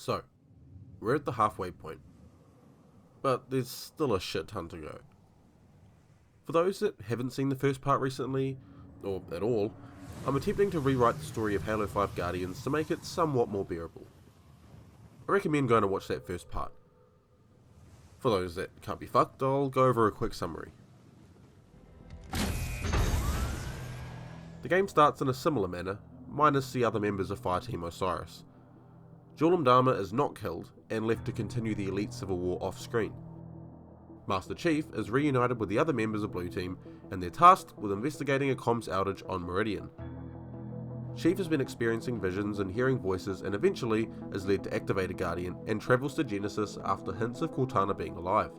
So, we're at the halfway point, but there's still a shit ton to go. For those that haven't seen the first part recently, or at all, I'm attempting to rewrite the story of Halo 5 Guardians to make it somewhat more bearable. I recommend going to watch that first part. For those that can't be fucked, I'll go over a quick summary. The game starts in a similar manner, minus the other members of Fireteam Osiris. Julim Dharma is not killed and left to continue the Elite Civil War off-screen. Master Chief is reunited with the other members of Blue Team and they're tasked with investigating a comms outage on Meridian. Chief has been experiencing visions and hearing voices and eventually is led to activate a Guardian and travels to Genesis after hints of Cortana being alive.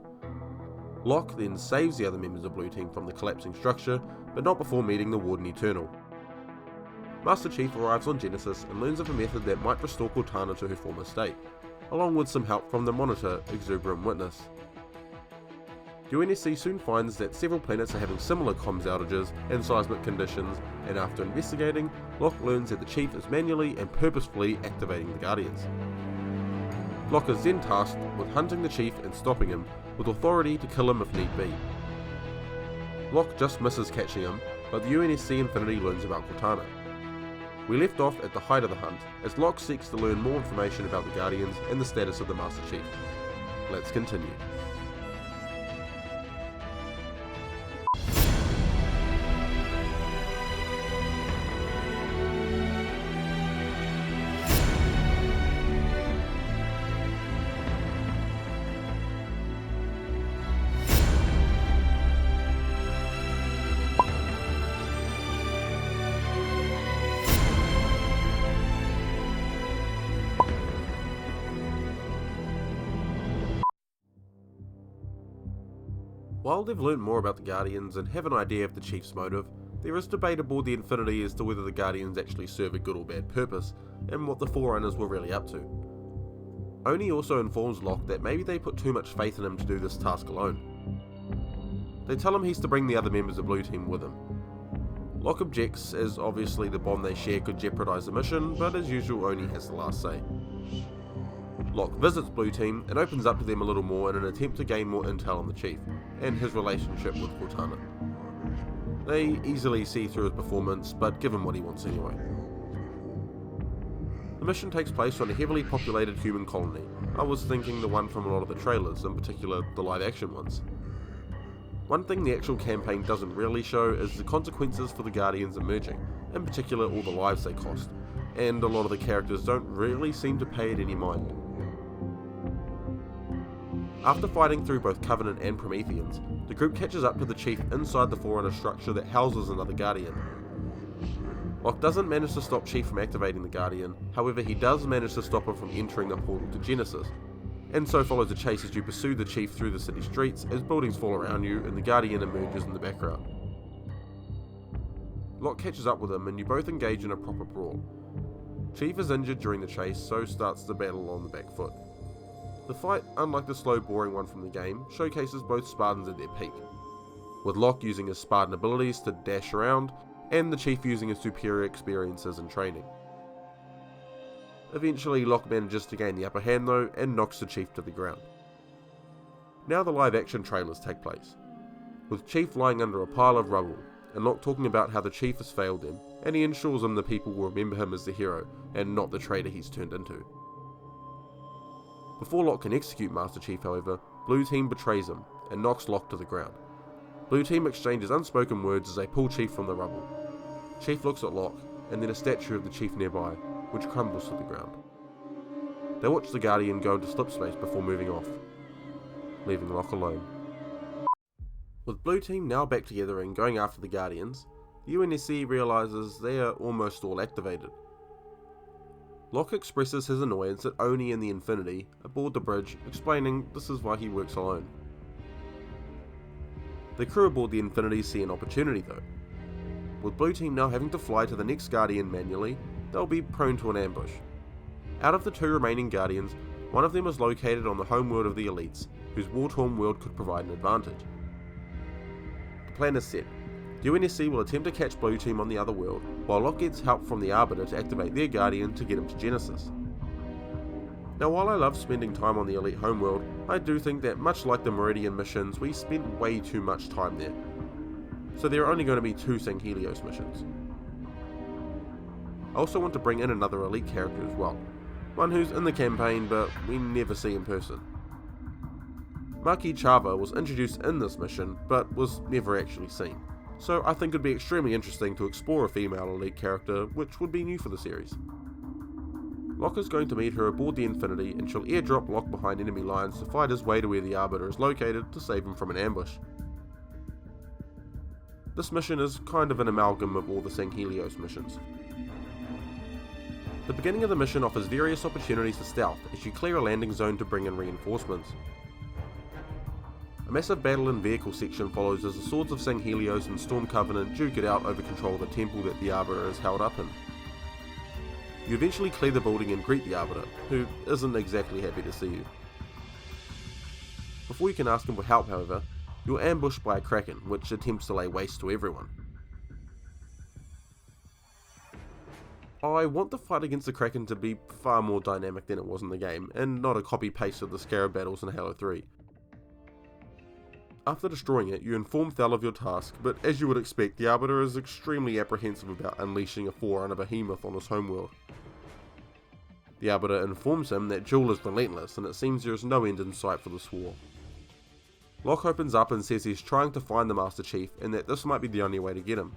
Locke then saves the other members of Blue Team from the collapsing structure, but not before meeting the Warden Eternal. Master Chief arrives on Genesis and learns of a method that might restore Cortana to her former state, along with some help from the Monitor, Exuberant Witness. UNSC soon finds that several planets are having similar comms outages and seismic conditions, and after investigating, Locke learns that the Chief is manually and purposefully activating the Guardians. Locke is then tasked with hunting the Chief and stopping him, with authority to kill him if need be. Locke just misses catching him, but the UNSC Infinity learns about Cortana. We left off at the height of the hunt, as Locke seeks to learn more information about the Guardians and the status of the Master Chief. Let's continue. While they've learned more about the Guardians and have an idea of the Chief's motive, there is debate aboard the Infinity as to whether the Guardians actually serve a good or bad purpose, and what the Forerunners were really up to. Oni also informs Locke that maybe they put too much faith in him to do this task alone. They tell him he's to bring the other members of Blue Team with him. Locke objects, as obviously the bond they share could jeopardise the mission, but as usual Oni has the last say. Locke visits Blue Team and opens up to them a little more in an attempt to gain more intel on the Chief, and his relationship with Cortana. They easily see through his performance, but give him what he wants anyway. The mission takes place on a heavily populated human colony. I was thinking the one from a lot of the trailers, in particular the live action ones. One thing the actual campaign doesn't really show is the consequences for the Guardians emerging, in particular all the lives they cost, and a lot of the characters don't really seem to pay it any mind. After fighting through both Covenant and Prometheans, the group catches up to the Chief inside the Forerunner structure that houses another Guardian. Locke doesn't manage to stop Chief from activating the Guardian, however he does manage to stop him from entering the portal to Genesis, and so follows a chase as you pursue the Chief through the city streets as buildings fall around you and the Guardian emerges in the background. Locke catches up with him and you both engage in a proper brawl. Chief is injured during the chase, so starts the battle on the back foot. The fight, unlike the slow boring one from the game, showcases both Spartans at their peak, with Locke using his Spartan abilities to dash around, and the Chief using his superior experiences and training. Eventually Locke manages to gain the upper hand though, and knocks the Chief to the ground. Now the live action trailers take place, with Chief lying under a pile of rubble, and Locke talking about how the Chief has failed him, and he ensures him the people will remember him as the hero, and not the traitor he's turned into. Before Locke can execute Master Chief, however, Blue Team betrays him and knocks Locke to the ground. Blue Team exchanges unspoken words as they pull Chief from the rubble. Chief looks at Locke, and then a statue of the Chief nearby, which crumbles to the ground. They watch the Guardian go into slipspace before moving off, leaving Locke alone. With Blue Team now back together and going after the Guardians, the UNSC realises they are almost all activated. Locke expresses his annoyance at Oni and the Infinity aboard the bridge, explaining this is why he works alone. The crew aboard the Infinity see an opportunity though. With Blue Team now having to fly to the next Guardian manually, they'll be prone to an ambush. Out of the two remaining Guardians, one of them is located on the homeworld of the Elites, whose war-torn world could provide an advantage. The plan is set. UNSC will attempt to catch Blue Team on the other world, while Locke gets help from the Arbiter to activate their Guardian to get him to Genesis. Now while I love spending time on the Elite homeworld, I do think that much like the Meridian missions, we spent way too much time there. So there are only going to be 2 Sanghelios missions. I also want to bring in another Elite character as well, one who's in the campaign but we never see in person. Maki Chava was introduced in this mission but was never actually seen, so I think it'd be extremely interesting to explore a female Elite character, which would be new for the series. Locke is going to meet her aboard the Infinity and she'll airdrop Locke behind enemy lines to fight his way to where the Arbiter is located to save him from an ambush. This mission is kind of an amalgam of all the Sanghelios missions. The beginning of the mission offers various opportunities for stealth as you clear a landing zone to bring in reinforcements. A massive battle and vehicle section follows as the Swords of Sanghelios and Storm Covenant duke it out over control of the temple that the Arbiter is held up in. You eventually clear the building and greet the Arbiter, who isn't exactly happy to see you. Before you can ask him for help, however, you're ambushed by a Kraken, which attempts to lay waste to everyone. I want the fight against the Kraken to be far more dynamic than it was in the game, and not a copy-paste of the Scarab battles in Halo 3. After destroying it, you inform Thal of your task, but as you would expect, the Arbiter is extremely apprehensive about unleashing a Forerunner behemoth on his homeworld. The Arbiter informs him that Jool is relentless, and it seems there is no end in sight for this war. Locke opens up and says he's trying to find the Master Chief, and that this might be the only way to get him.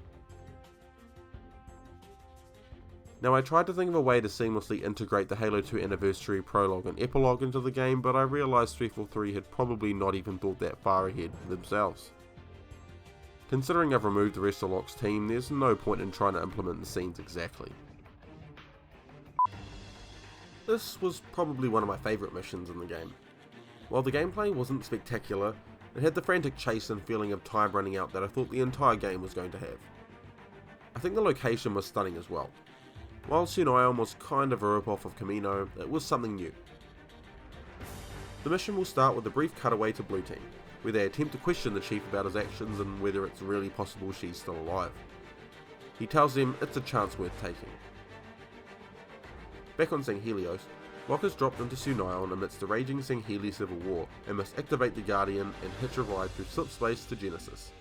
Now I tried to think of a way to seamlessly integrate the Halo 2 Anniversary Prologue and Epilogue into the game, but I realised 343 had probably not even thought that far ahead themselves. Considering I've removed the rest of Locke's team, there's no point in trying to implement the scenes exactly. This was probably one of my favourite missions in the game. While the gameplay wasn't spectacular, it had the frantic chase and feeling of time running out that I thought the entire game was going to have. I think the location was stunning as well. While Sunaion was kind of a rip-off of Camino, it was something new. The mission will start with a brief cutaway to Blue Team, where they attempt to question the Chief about his actions and whether it's really possible she's still alive. He tells them it's a chance worth taking. Back on Sanghelios, Locke is dropped into Sunaion amidst the raging Sangheli civil war and must activate the Guardian and hitch a ride through slip space to Genesis.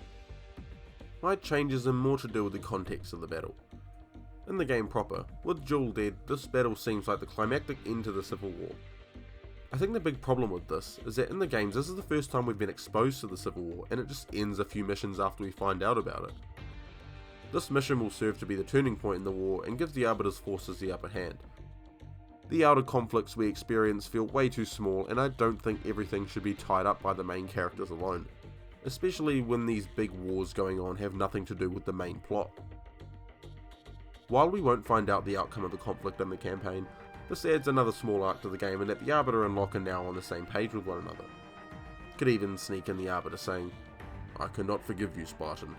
My changes are more to do with the context of the battle. In the game proper, with Jool dead, this battle seems like the climactic end to the Civil War. I think the big problem with this is that in the games this is the first time we've been exposed to the Civil War, and it just ends a few missions after we find out about it. This mission will serve to be the turning point in the war and gives the Arbiter's forces the upper hand. The outer conflicts we experience feel way too small, and I don't think everything should be tied up by the main characters alone, especially when these big wars going on have nothing to do with the main plot. While we won't find out the outcome of the conflict in the campaign, this adds another small arc to the game, and that the Arbiter and Locke are now on the same page with one another. Could even sneak in the Arbiter saying, "I cannot forgive you, Spartan,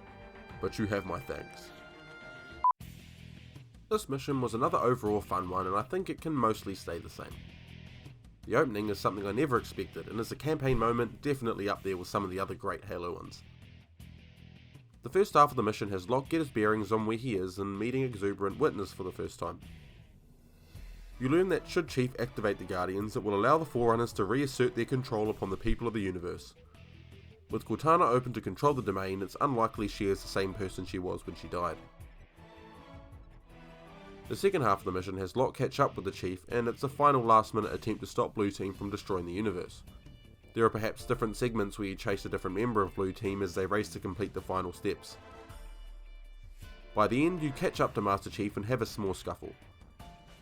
but you have my thanks." This mission was another overall fun one, and I think it can mostly stay the same. The opening is something I never expected, and is a campaign moment definitely up there with some of the other great Halo ones. The first half of the mission has Locke get his bearings on where he is and meeting Exuberant Witness for the first time. You learn that should Chief activate the Guardians, it will allow the Forerunners to reassert their control upon the people of the universe. With Cortana open to control the domain, it's unlikely she is the same person she was when she died. The second half of the mission has Locke catch up with the Chief, and it's a final last-minute attempt to stop Blue Team from destroying the universe. There are perhaps different segments where you chase a different member of Blue Team as they race to complete the final steps. By the end, you catch up to Master Chief and have a small scuffle.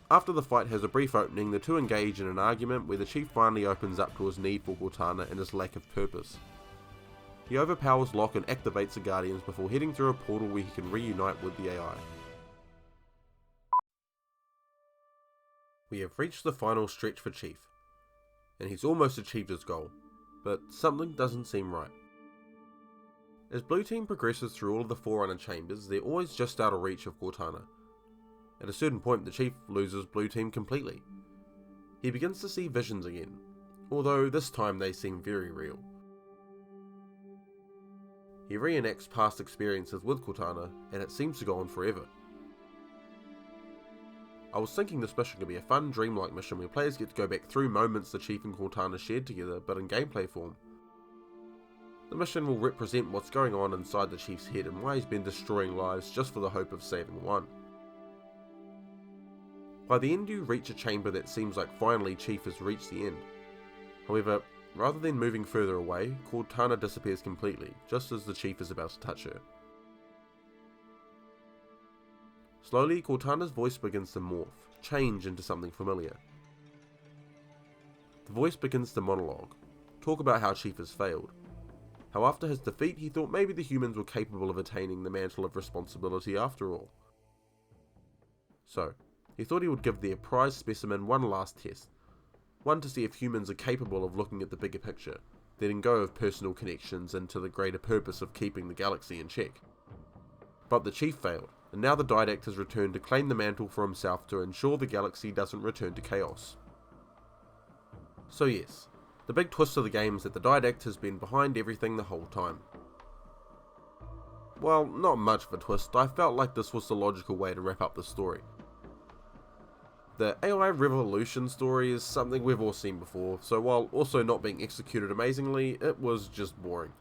After the fight has a brief opening, the two engage in an argument where the Chief finally opens up to his need for Cortana and his lack of purpose. He overpowers Locke and activates the Guardians before heading through a portal where he can reunite with the AI. We have reached the final stretch for Chief, and he's almost achieved his goal, but something doesn't seem right. As Blue Team progresses through all of the Forerunner chambers, they're always just out of reach of Cortana. At a certain point, the Chief loses Blue Team completely. He begins to see visions again, although this time they seem very real. He reenacts past experiences with Cortana, and it seems to go on forever. I was thinking this mission could be a fun, dreamlike mission where players get to go back through moments the Chief and Cortana shared together, but in gameplay form. The mission will represent what's going on inside the Chief's head and why he's been destroying lives just for the hope of saving one. By the end you reach a chamber that seems like finally Chief has reached the end. However, rather than moving further away, Cortana disappears completely, just as the Chief is about to touch her. Slowly, Cortana's voice begins to morph, change into something familiar. The voice begins to monologue, talk about how Chief has failed, how after his defeat he thought maybe the humans were capable of attaining the mantle of responsibility after all. So, he thought he would give their prize specimen one last test, one to see if humans are capable of looking at the bigger picture, letting go of personal connections into the greater purpose of keeping the galaxy in check. But the Chief failed, and now the Didact has returned to claim the mantle for himself to ensure the galaxy doesn't return to chaos. So yes, the big twist of the game is that the Didact has been behind everything the whole time. Well, not much of a twist, I felt like this was the logical way to wrap up the story. The AI revolution story is something we've all seen before, so while also not being executed amazingly, it was just boring.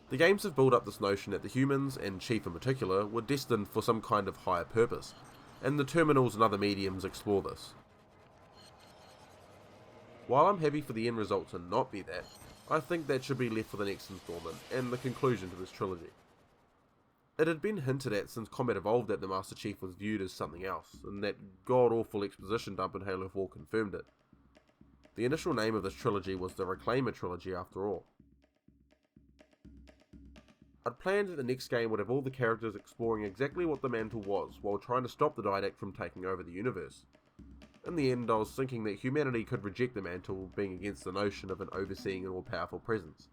The games have built up this notion that the humans, and Chief in particular, were destined for some kind of higher purpose, and the terminals and other mediums explore this. While I'm happy for the end result to not be that, I think that should be left for the next installment, and the conclusion to this trilogy. It had been hinted at since Combat Evolved that the Master Chief was viewed as something else, and that god-awful exposition dump in Halo 4 confirmed it. The initial name of this trilogy was the Reclaimer trilogy after all. I'd planned that the next game would have all the characters exploring exactly what the mantle was while trying to stop the Didact from taking over the universe. In the end, I was thinking that humanity could reject the mantle, being against the notion of an overseeing and all-powerful presence.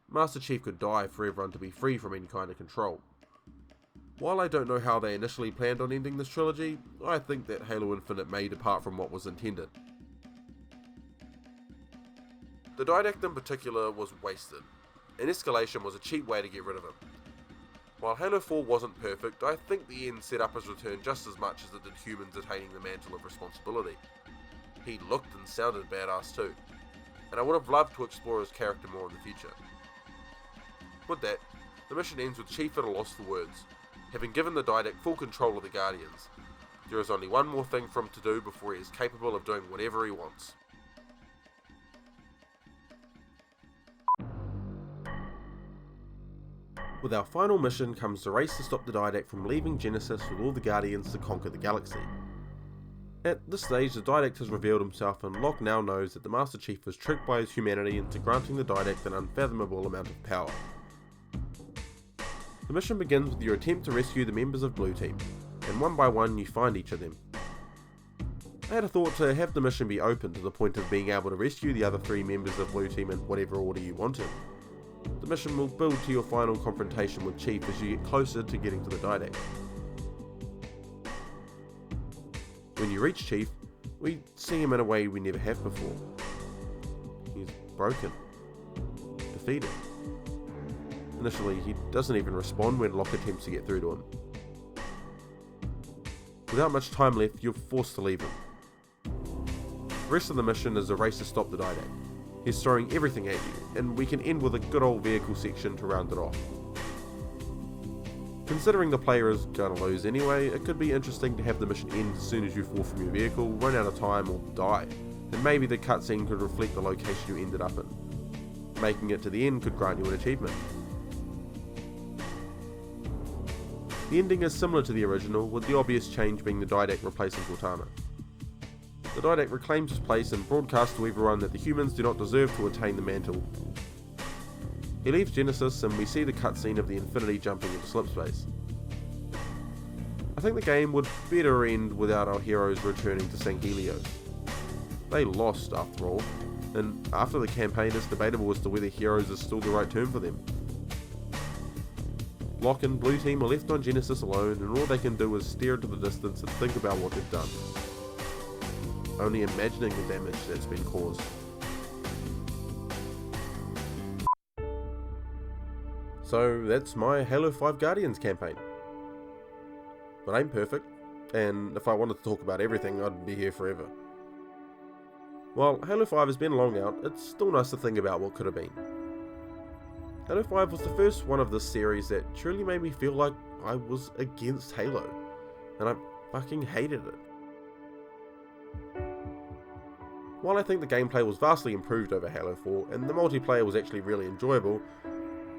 Master Chief could die for everyone to be free from any kind of control. While I don't know how they initially planned on ending this trilogy, I think that Halo Infinite may depart from what was intended. The Didact in particular was wasted, and escalation was a cheap way to get rid of him. While Halo 4 wasn't perfect, I think the end set up his return just as much as it did humans attaining the mantle of responsibility. He looked and sounded badass too, and I would have loved to explore his character more in the future. With that, the mission ends with Chief at a loss for words. Having given the Didact full control of the Guardians, there is only one more thing for him to do before he is capable of doing whatever he wants. With our final mission comes the race to stop the Didact from leaving Genesis with all the Guardians to conquer the galaxy. At this stage, the Didact has revealed himself, and Locke now knows that the Master Chief was tricked by his humanity into granting the Didact an unfathomable amount of power. The mission begins with your attempt to rescue the members of Blue Team, and one by one you find each of them. I had a thought to have the mission be open to the point of being able to rescue the other 3 members of Blue Team in whatever order you wanted. The mission will build to your final confrontation with Chief as you get closer to getting to the Didact. When you reach Chief, we see him in a way we never have before. He's broken, defeated. Initially, he doesn't even respond when Locke attempts to get through to him. Without much time left, you're forced to leave him. The rest of the mission is a race to stop the Didact. He's throwing everything at you, and we can end with a good old vehicle section to round it off. Considering the player is going to lose anyway, it could be interesting to have the mission end as soon as you fall from your vehicle, run out of time, or die, and maybe the cutscene could reflect the location you ended up in. Making it to the end could grant you an achievement. The ending is similar to the original, with the obvious change being the Didact replacing Cortana. The Didact reclaims his place and broadcasts to everyone that the humans do not deserve to attain the mantle. He leaves Genesis and we see the cutscene of the Infinity jumping into slipspace. I think the game would better end without our heroes returning to Sanghelios. They lost after all, and after the campaign it's debatable as to whether heroes is still the right term for them. Locke and Blue Team are left on Genesis alone, and all they can do is stare into the distance and think about what they've done. Only imagining the damage that's been caused. So that's my Halo 5 Guardians campaign. It ain't perfect, and if I wanted to talk about everything, I'd be here forever. While Halo 5 has been long out, it's still nice to think about what could have been. Halo 5 was the first one of this series that truly made me feel like I was against Halo, and I fucking hated it. While I think the gameplay was vastly improved over Halo 4, and the multiplayer was actually really enjoyable,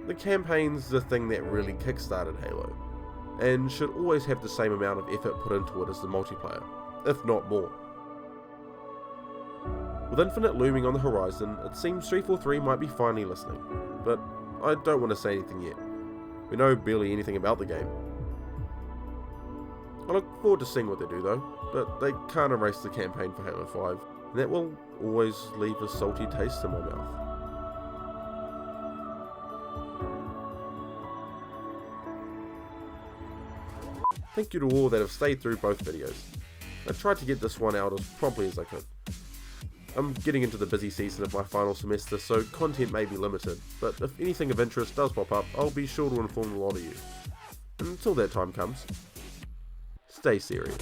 the campaign's the thing that really kickstarted Halo, and should always have the same amount of effort put into it as the multiplayer, if not more. With Infinite looming on the horizon, it seems 343 might be finally listening, but I don't want to say anything yet. We know barely anything about the game. I look forward to seeing what they do though, but they can't erase the campaign for Halo 5, and that will always leave a salty taste in my mouth. Thank you to all that have stayed through both videos. I tried to get this one out as promptly as I could. I'm getting into the busy season of my final semester, so content may be limited, but if anything of interest does pop up, I'll be sure to inform a lot of you. Until that time comes, stay serious.